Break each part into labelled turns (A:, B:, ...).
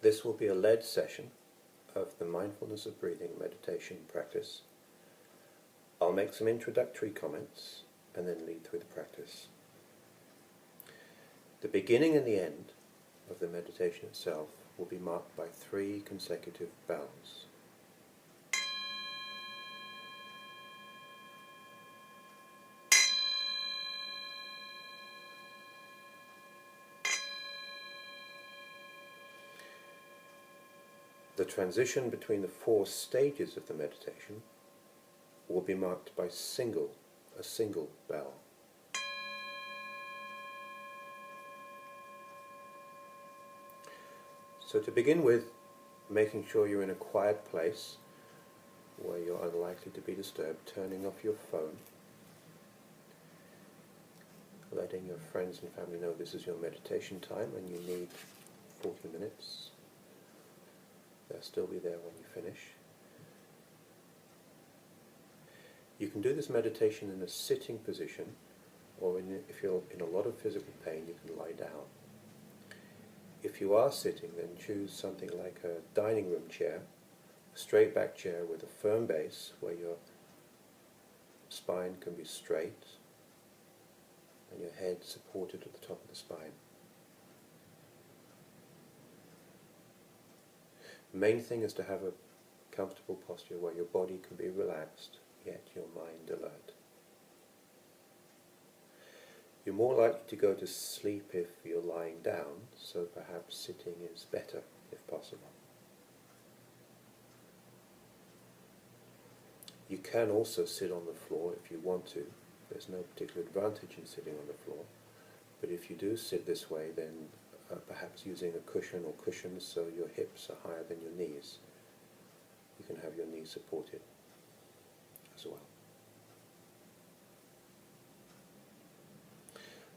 A: This will be a led session of the Mindfulness of Breathing meditation practice. I'll make some introductory comments and then lead through the practice. The beginning and the end of the meditation itself will be marked by 3 consecutive bows. The transition between the 4 stages of the meditation will be marked by a single bell. So to begin with, making sure you're in a quiet place where you're unlikely to be disturbed, turning off your phone, letting your friends and family know this is your meditation time and you need 40 minutes. They'll still be there when you finish. You can do this meditation in a sitting position, or if you're in a lot of physical pain, you can lie down. If you are sitting, then choose something like a dining room chair, a straight back chair with a firm base where your spine can be straight and your head supported at the top of the spine. The main thing is to have a comfortable posture where your body can be relaxed, yet your mind alert. You're more likely to go to sleep if you're lying down, so perhaps sitting is better if possible. You can also sit on the floor if you want to. There's no particular advantage in sitting on the floor, but if you do sit this way, then perhaps using a cushion or cushions so your hips are higher than your knees. You can have your knees supported as well.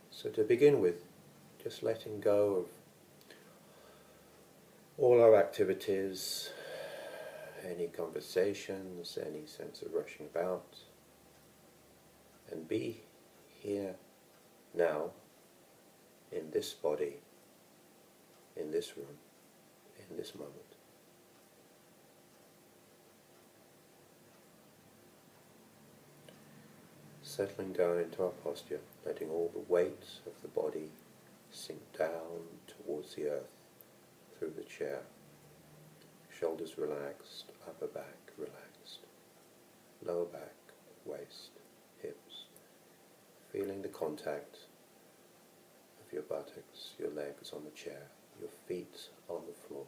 A: So to begin with, just letting go of all our activities, any conversations, any sense of rushing about, and be here now, in this body, in this room, in this moment. Settling down into our posture, letting all the weight of the body sink down towards the earth through the chair. Shoulders relaxed, upper back relaxed, lower back, waist, hips. Feeling the contact of your buttocks, your legs on the chair, your feet on the floor.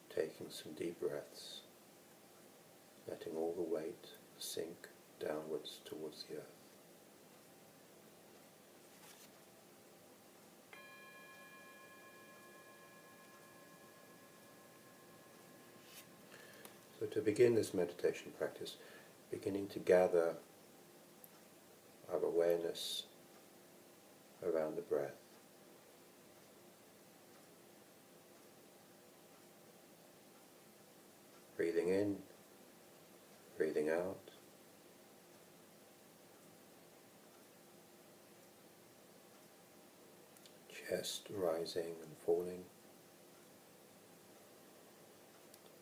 A: Taking some deep breaths, letting all the weight sink downwards towards the earth. So to begin this meditation practice, beginning to gather our awareness around the breath. Breathing in, breathing out. Chest rising and falling.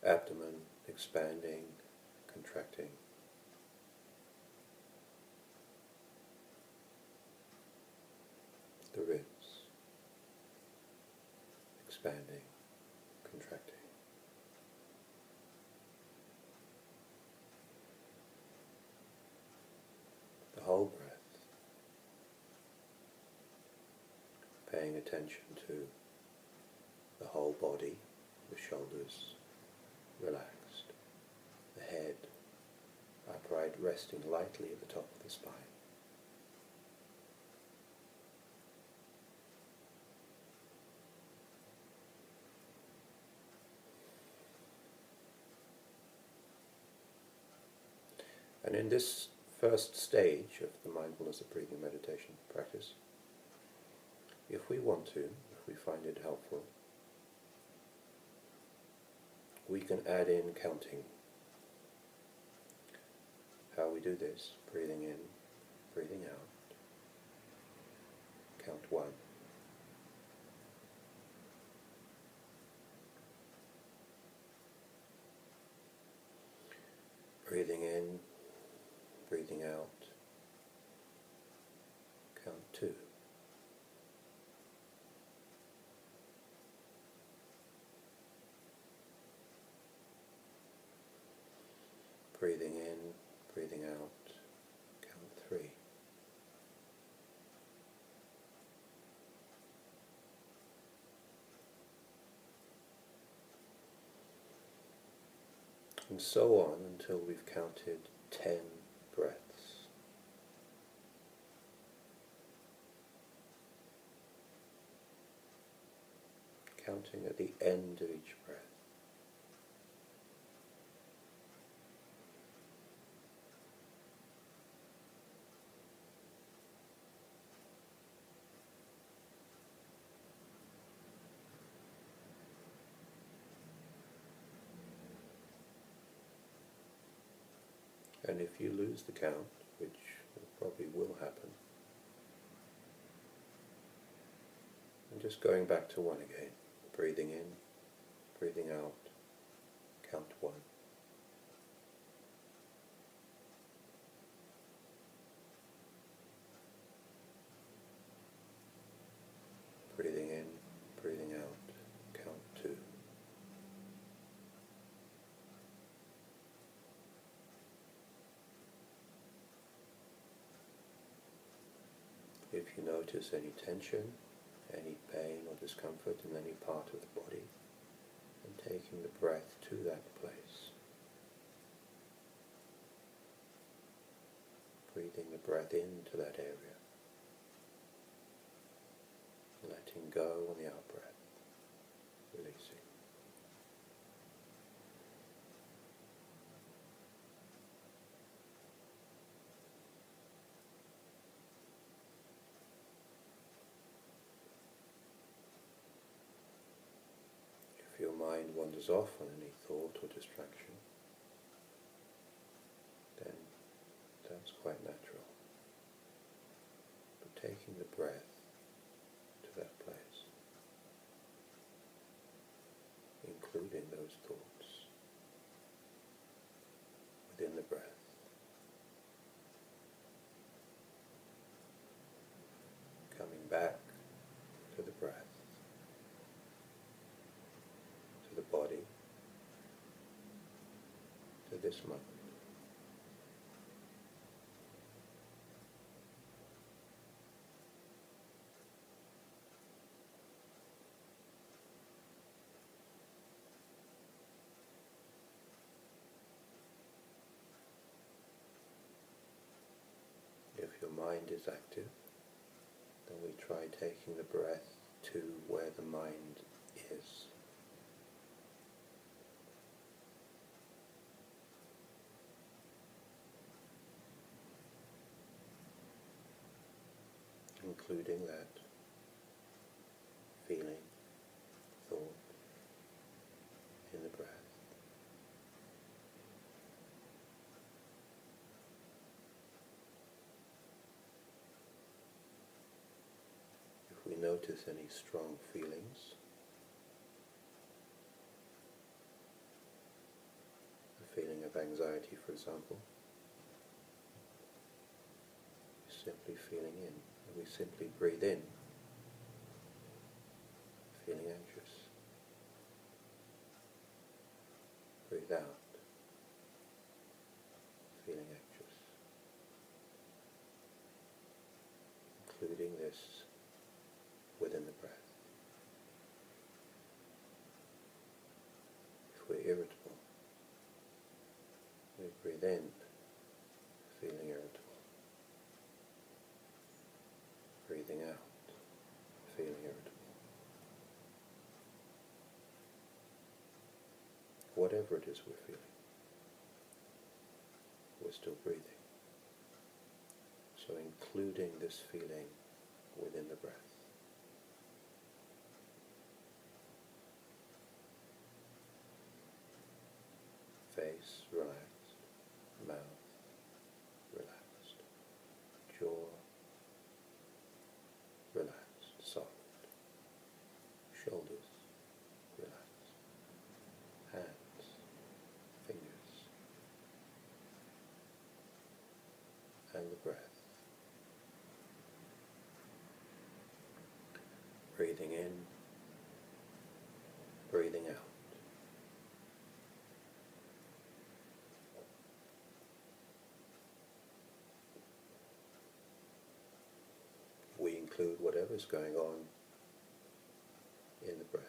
A: Abdomen expanding, contracting. The ribs expanding, contracting. The whole breath, paying attention to the whole body, the shoulders relaxed, the head upright, resting lightly at the top of the spine. And in this first stage of the mindfulness of breathing meditation practice, if we want to, if we find it helpful, we can add in counting. How we do this: breathing in, breathing out. Count 1, breathing out, count 2. Breathing in, breathing out, count 3. And so on until we've counted 10 breaths. Counting at the end of each breath. And if you lose the count, which probably will happen, and just going back to 1 again, breathing in, breathing out, count 1. Breathing in, breathing out, count 2. If you notice any tension, any pain or discomfort in any part of the body, and taking the breath to that place. Breathing the breath into that area. Letting go on the out-breath. Releasing. If your mind wanders off on any thought or distraction, then that's quite natural. But taking the breath to that place, including those thoughts within the breath, coming back to the breath, to the body, to this moment. If your mind is active, then we try taking the breath to where the mind is. Including that feeling, thought in the breath. If we notice any strong feelings, a feeling of anxiety, for example, simply feeling in, and we simply breathe in, feeling anxious. Breathe out, feeling anxious. Including this within the breath. If we're irritable, we breathe in, feeling irritable. Breathing out, feeling irritable. Whatever it is we're feeling, we're still breathing. So including this feeling within the breath. Face relaxed, mouth relaxed, jaw relaxed, soft, shoulders relaxed, hands, fingers, and the breath. Breathing in, breathing out. We include whatever's going on in the breath.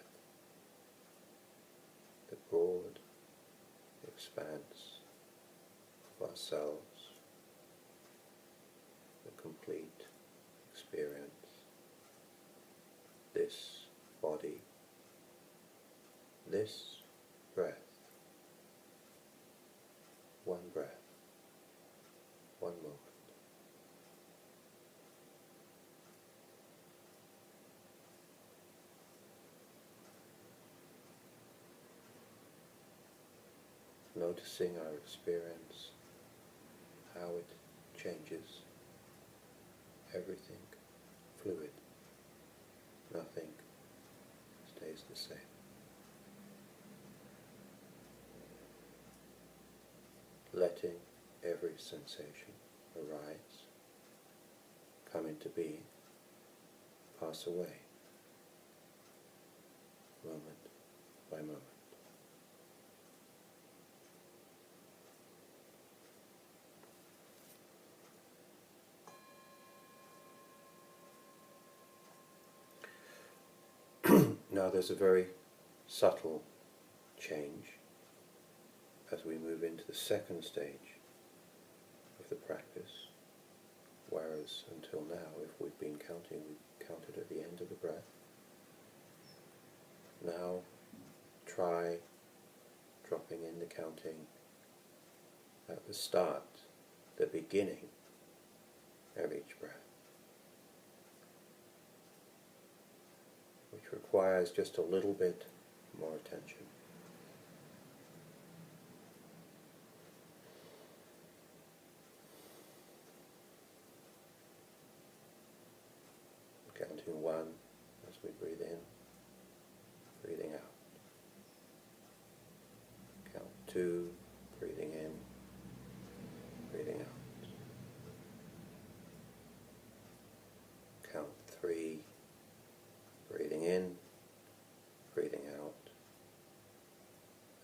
A: The broad expanse of ourselves, the complete experience, this body, this breath, one moment. Noticing our experience, how it changes, everything fluid, nothing stays the same. Letting every sensation arise, come into being, pass away, moment by moment. Now there's a very subtle change as we move into the second stage of the practice, whereas until now, if we've been counting, we counted at the end of the breath. Now try dropping in the counting at the start, the beginning of each breath, which requires just a little bit more attention. Counting one as we breathe in, breathing out. Count two, breathing in, breathing out. Count three, breathing in, breathing out,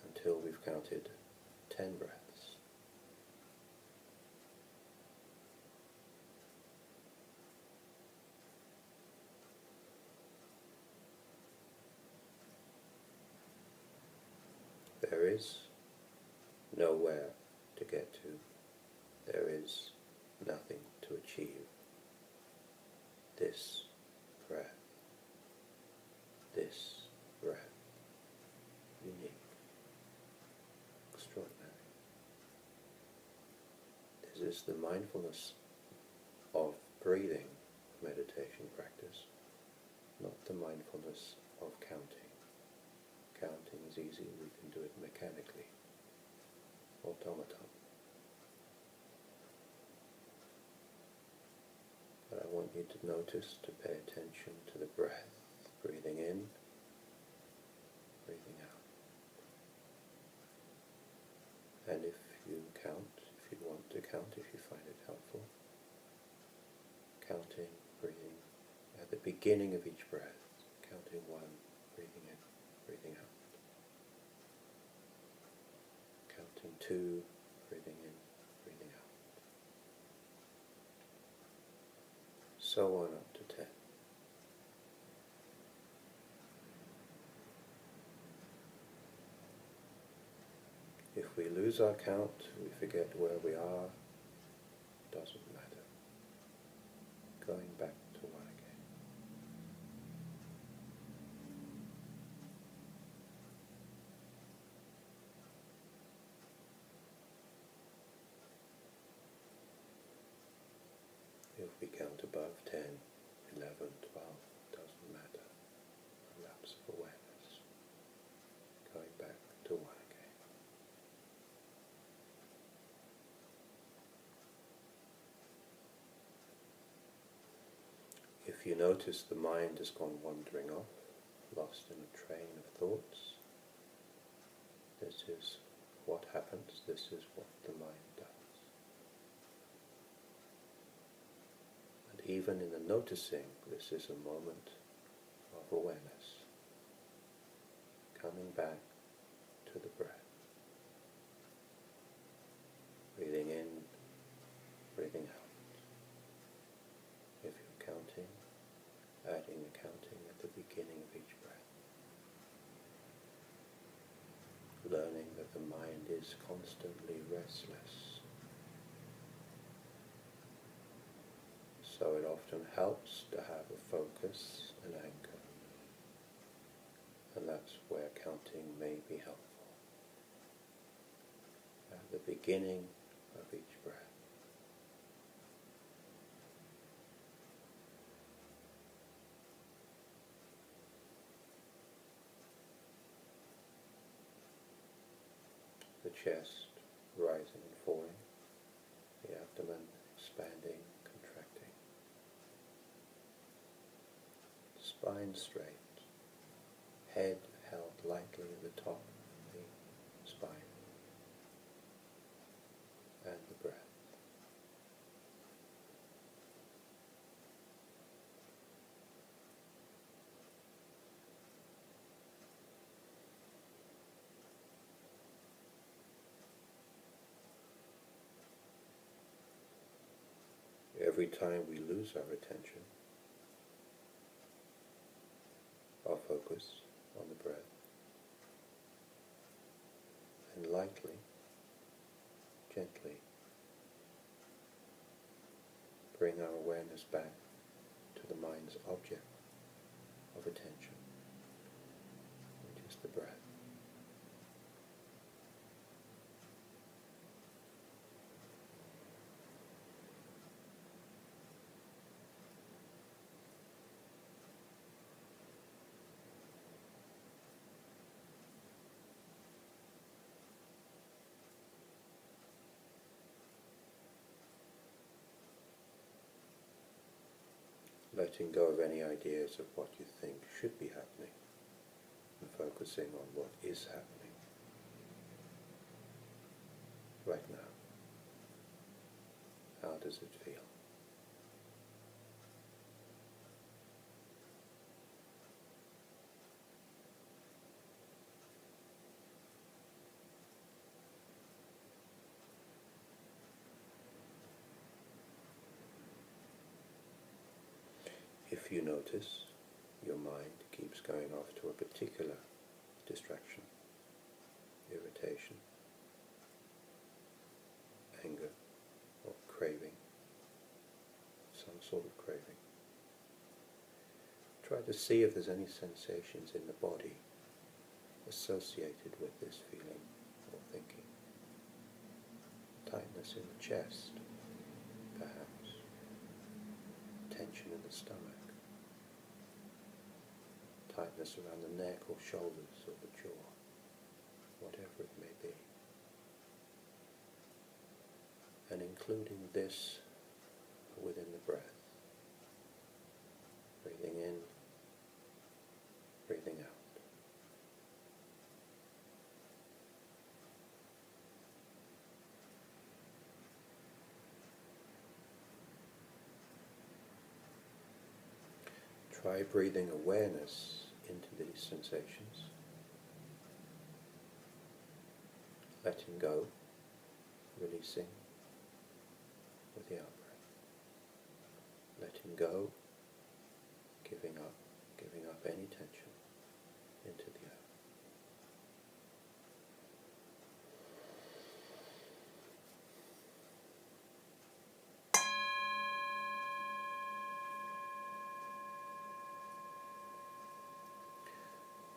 A: until we've counted 10 breaths. There is nowhere to get to. There is nothing to achieve. This breath, unique, extraordinary. This is the mindfulness of breathing meditation practice, not the mindfulness of counting. Counting is easy, we can do it mechanically, automaton. But I want you to notice, to pay attention to the breath, breathing in, breathing out. And if you count, if you want to count, if you find it helpful, counting, breathing, at the beginning of each breath, counting one, breathing in, breathing out. Counting two, breathing in, breathing out. So on up to 10. If we lose our count, we forget where we are, doesn't matter. Going back to one again. If we count above 10, 11, 12, doesn't matter. A lapse of awareness. Going back to one again. If you notice the mind has gone wandering off, lost in a train of thoughts, this is what happens, this is what the mind does. even in the noticing, this is a moment of awareness, coming back to the breath. Breathing in, breathing out. If you're counting, adding the counting at the beginning of each breath. Learning that the mind is constantly restless. So it often helps to have a focus and anchor. And that's where counting may be helpful. At the beginning of each breath. The chest rising and falling, the abdomen expanding, contracting. Spine straight, head held lightly at the top of the spine, and the breath. Every time we lose our attention, our focus on the breath, and lightly, gently, bring our awareness back to the mind's object of attention, which is the breath. Letting go of any ideas of what you think should be happening and focusing on what is happening right now. How does it feel? If you notice your mind keeps going off to a particular distraction, irritation, anger, or craving, some sort of craving, try to see if there's any sensations in the body associated with this feeling or thinking. Tightness in the chest, perhaps. Tension in the stomach. Tightness around the neck or shoulders or the jaw, whatever it may be. And including this within the breath. Breathing in, breathing out. Try breathing awareness into these sensations, letting go, releasing with the out-breath, letting go, giving up any tension into the out.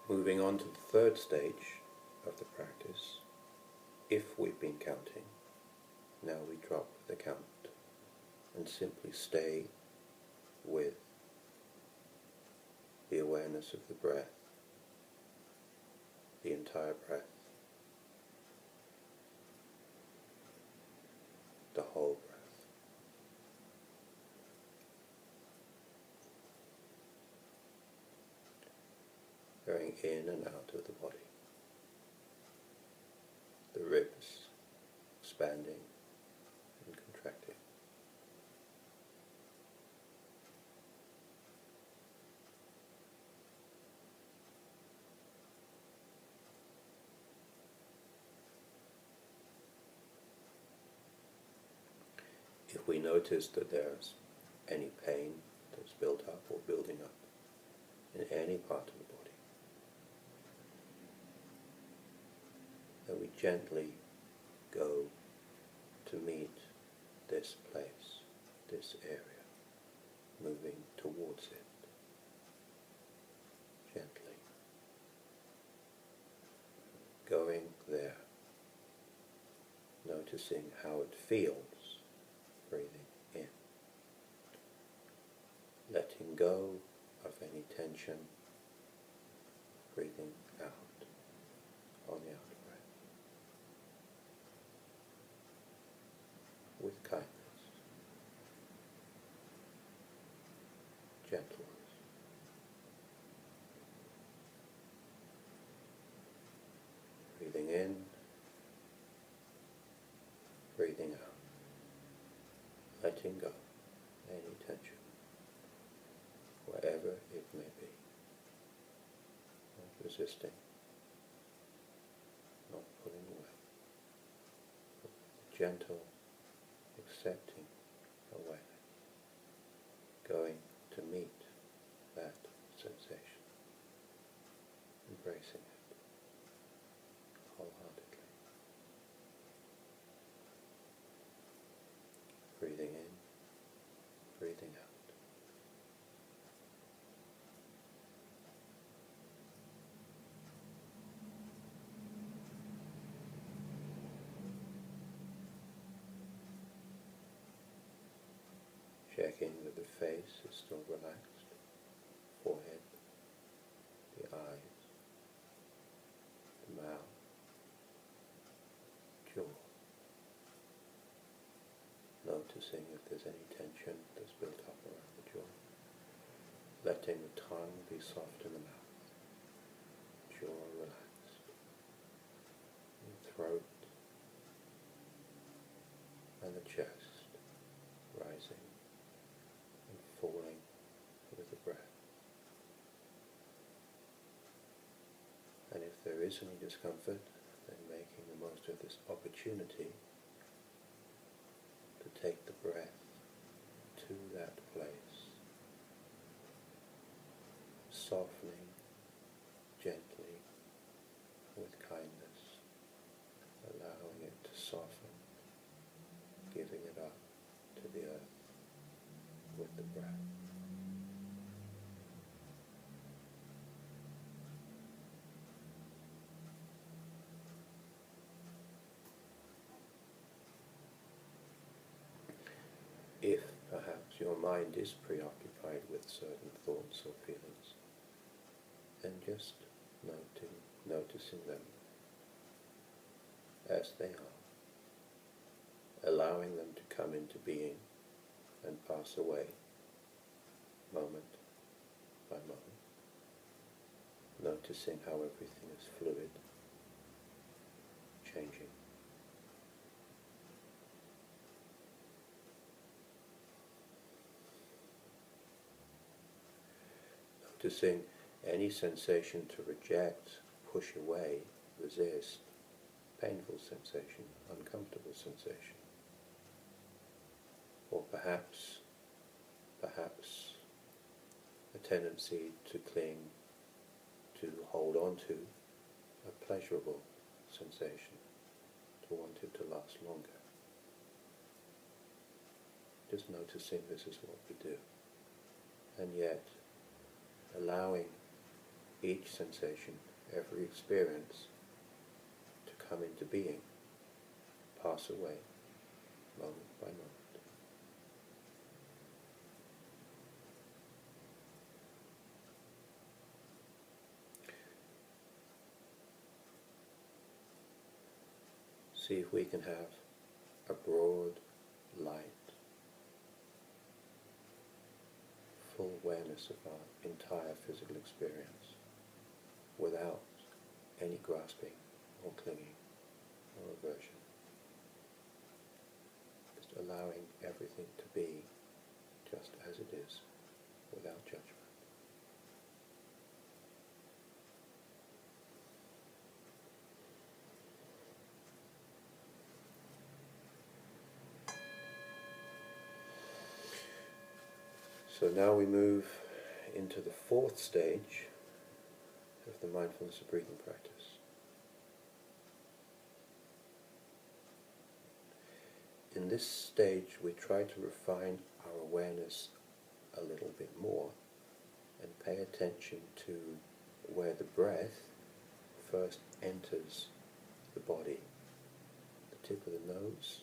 A: Moving on to the third stage of the practice, if we've been counting, now we drop the count and simply stay with the awareness of the breath, the entire breath, the whole breath. Going in and out of the body. The ribs expanding and contracting. If we notice that there's any pain that's built up or building up in any part of the body, then we gently go to meet this place, this area, moving towards it, gently, going there, noticing how it feels, breathing in, letting go of any tension, breathing out on the out breath, with kindness, gentleness. Breathing in, breathing out, letting go any tension, wherever it may be, not resisting, not pulling away, but gentle, accepting awareness, going to meet that sensation, embracing it wholeheartedly. Breathing in, breathing out. Checking that the face is still relaxed, forehead, the eyes, the mouth, jaw. Noticing if there's any tension that's built up around the jaw. Letting the tongue be soft in the mouth, jaw relaxed, the throat and the chest rising and falling with the breath. And if there is any discomfort, then making the most of this opportunity to take the breath to that place, softening gently with kindness, allowing it to soften, giving it up to the earth with the breath. If perhaps your mind is preoccupied with certain thoughts or feelings, then just noticing them as they are, allowing them to come into being and pass away moment by moment, noticing how everything is fluid, changing. Noticing any sensation to reject, push away, resist, painful sensation, uncomfortable sensation, or perhaps a tendency to cling, to hold on to a pleasurable sensation, to want it to last longer. Just noticing this is what we do, and yet allowing each sensation, every experience to come into being, pass away, moment by moment. See if we can have a broad, light, full awareness of our entire physical experience without any grasping or clinging or aversion. Just allowing everything to be just as it is, without judgment. So now we move into the fourth stage of the mindfulness of breathing practice. In this stage we try to refine our awareness a little bit more and pay attention to where the breath first enters the body, the tip of the nose,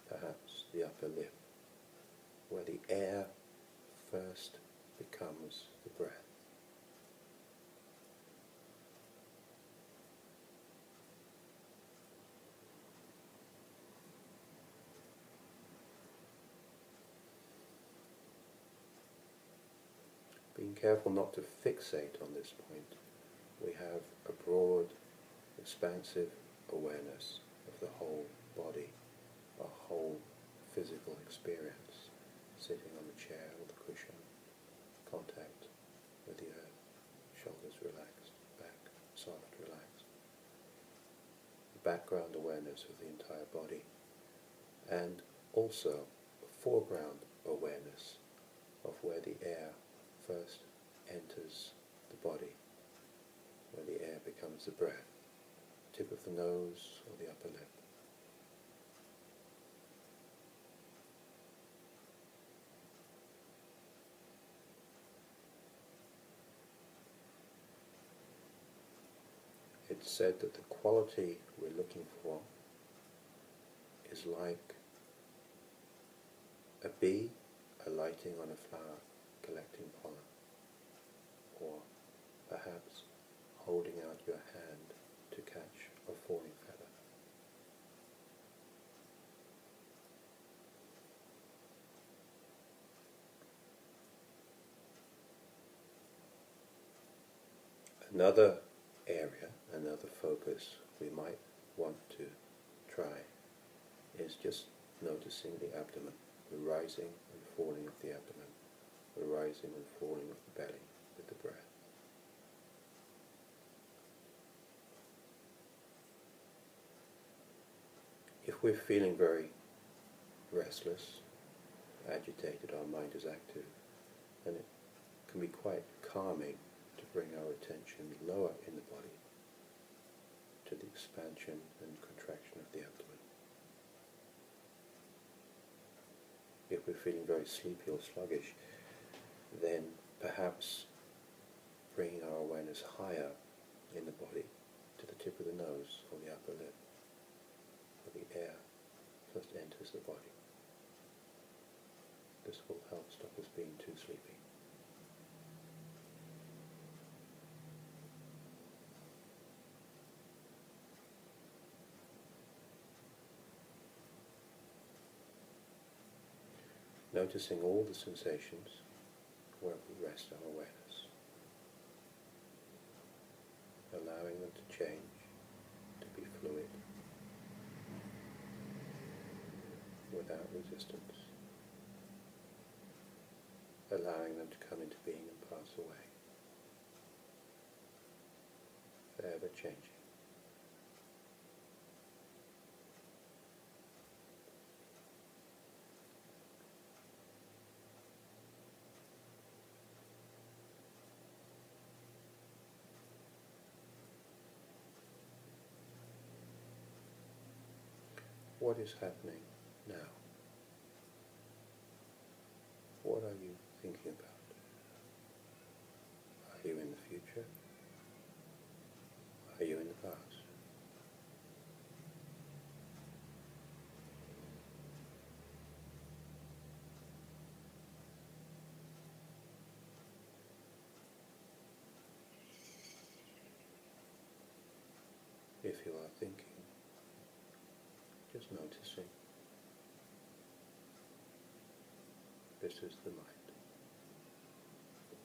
A: perhaps the upper lip, where the air first becomes the breath. Being careful not to fixate on this point, we have a broad, expansive awareness of the whole body, a whole physical experience, sitting on the chair or the cushion, contact with the earth, shoulders relaxed, back soft, relaxed. The background awareness of the entire body, and also a foreground awareness of where the air first enters the body, where the air becomes the breath, tip of the nose or the upper lip. It's said that the quality we're looking for is like a bee alighting on a flower, collecting pollen, or perhaps holding out your hand to catch a falling feather. Another area, another focus we might want to try is just noticing the abdomen, the rising and falling of the abdomen, the rising and falling of the belly with the breath. If we're feeling very restless, agitated, our mind is active, then it can be quite calming to bring our attention lower in the body to the expansion and contraction of the abdomen. If we're feeling very sleepy or sluggish, then perhaps bringing our awareness higher in the body to the tip of the nose or the upper lip, where the air first enters the body. This will help stop us being too sleepy. Noticing all the sensations where we rest our awareness, allowing them to change, to be fluid, without resistance, allowing them to come into being and pass away, forever changing. What is happening now? What are you thinking about? Are you in the future? Are you in the past? If you are thinking, just noticing, this is the mind.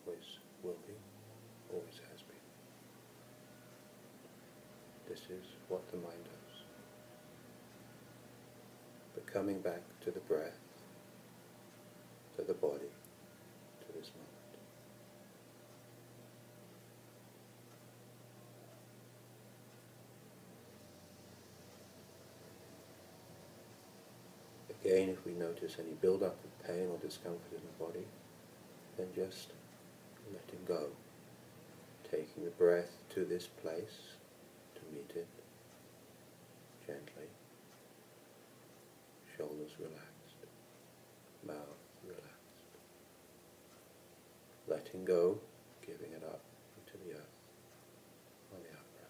A: Always will be, always has been. This is what the mind does. But coming back to the breath, to the body, to this moment. Again, if we notice any build-up of pain or discomfort in the body, then just letting go, taking the breath to this place, to meet it, gently, shoulders relaxed, mouth relaxed, letting go, giving it up into the earth on the out breath.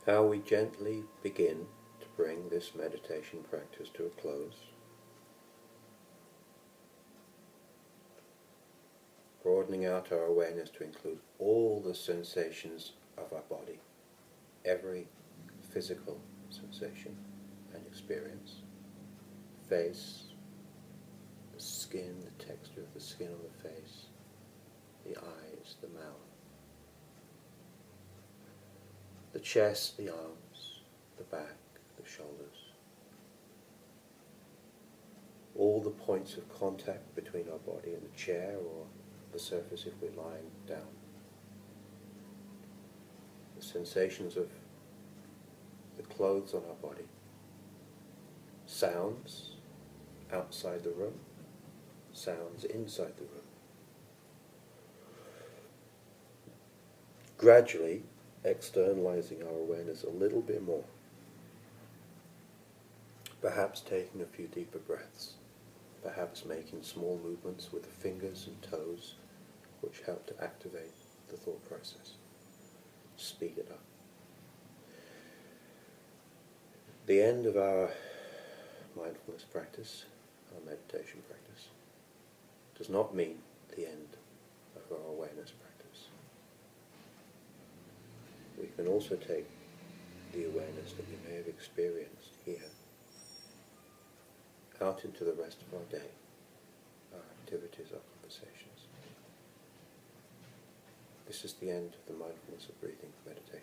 A: How we gently begin to bring this meditation practice to a close. Broadening out our awareness to include all the sensations of our body, every physical sensation and experience. Face, the skin, the texture of the skin on the face, the eyes, the mouth, the chest, the arms, the back, the shoulders. All the points of contact between our body and the chair or the surface if we're lying down. The sensations of the clothes on our body. Sounds outside the room, sounds inside the room. Gradually externalizing our awareness a little bit more. Perhaps taking a few deeper breaths. Perhaps making small movements with the fingers and toes which help to activate the thought process. Speed it up. The end of our mindfulness practice, our meditation practice, does not mean the end of our awareness practice. We can also take the awareness that we may have experienced here out into the rest of our day, our activities, our conversations. This is the end of the mindfulness of breathing meditation.